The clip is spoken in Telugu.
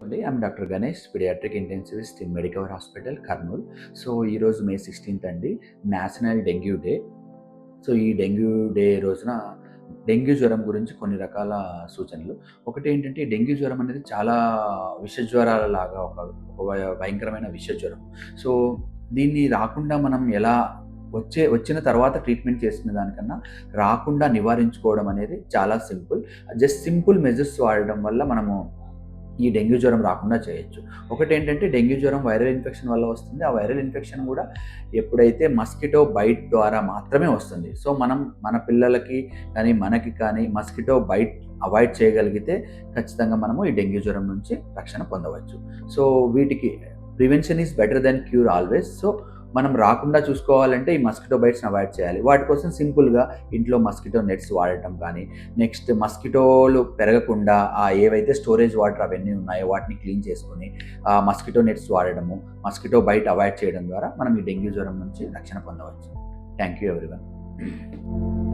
అండి. I'm doctor Ganesh, paediatric intensivist in Medicover hospital, Kurnool. So, ఈరోజు మే 16థ్ అండి. National dengue day. సో, ఈ డెంగ్యూ డే రోజున డెంగ్యూ జ్వరం గురించి కొన్ని రకాల సూచనలు. ఒకటేంటంటే, ఈ డెంగ్యూ జ్వరం అనేది చాలా విష జ్వరాలలాగా ఒక భయంకరమైన విష జ్వరం. సో, దీన్ని రాకుండా మనం ఎలా వచ్చిన తర్వాత ట్రీట్మెంట్ చేసుకునే దానికన్నా, రాకుండా నివారించుకోవడం అనేది చాలా సింపుల్. జస్ట్ సింపుల్ మెజర్స్ వాడడం వల్ల మనము ఈ డెంగ్యూ జ్వరం రాకుండా చేయొచ్చు. ఒకటేంటంటే డెంగ్యూ జ్వరం వైరల్ ఇన్ఫెక్షన్ వల్ల వస్తుంది. ఆ వైరల్ ఇన్ఫెక్షన్ గూడా ఎప్పుడైతే మస్కిటో బైట్ ద్వారా మాత్రమే వస్తుంది. సో, మనం మన పిల్లలకి కానీ, మనకి కానీ మస్కిటో బైట్ అవాయిడ్ చేయగలిగితే ఖచ్చితంగా మనము ఈ డెంగ్యూ జ్వరం నుంచి రక్షణ పొందవచ్చు. సో, వీటికి prevention is better than cure always. So, మనం రాకుండా చూసుకోవాలంటే ఈ మస్కిటో బైట్స్‌ని అవాయిడ్ చేయాలి. వాటి కోసం సింపుల్‌గా ఇంట్లో మస్కిటో నెట్స్ వాడటం కానీ, నెక్స్ట్ మస్కిటోలు పెరగకుండా ఏవైతే స్టోరేజ్ వాటర్ అవన్నీ ఉన్నాయో వాటిని క్లీన్ చేసుకొని, మస్కిటో నెట్స్ వాడడము, మస్కిటో బైట్ అవాయిడ్ చేయడం ద్వారా మనం ఈ డెంగ్యూ జ్వరం నుంచి రక్షణ పొందవచ్చు. Thank you everyone.